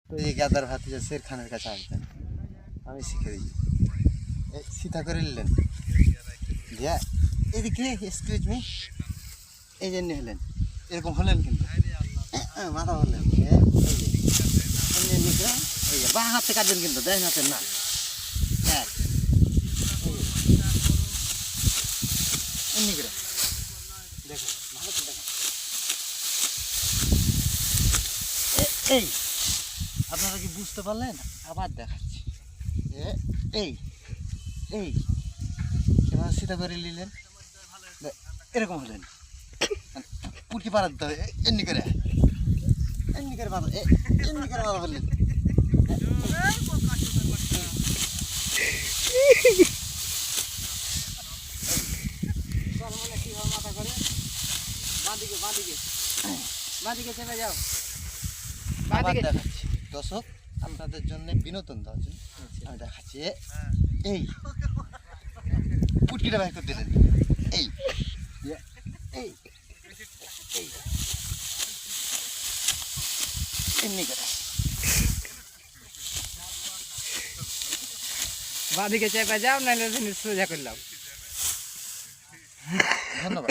তো এই গাদার ভাতিজা শের খানের কাছে আসবেন, আমি শিখে দিই। সীতা করে নিলেন দিয়া এদিকে এক্সকিউজ মি, এই জন্য হলেন এরকম হলেন কিন্তু মাথা হলেন এই যে বাঁ হাতে কাটবেন কিন্তু ডান হাতে না। হ্যাঁ এমনি করে দেখো, ভালো করে দেখো। এই আপনারা কি বুঝতে পারলেন? আবার দেখাচ্ছি। এই এই এবার সীতা করে নিলেন, এরকম হলেন পুটকি পাড়া দিতে হবে এমনি করে, এমনি করে মাথা, এমনি করে মাথা বললেন। কিভাবে মাথা করে বাঁদিকে বাঁদিকে বাঁদিকে চেপে যাও। আবার দেখাচ্ছি দর্শক, আপনাদের জন্য বিনোদন দেওয়ার জন্য আমি দেখাচ্ছি। এই পুটকিটা বাই করে দিলেন, এই এই এই এমনি করে বাঁদিকে চেপে যাও, নাহলে সোজা করলাম। ধন্যবাদ।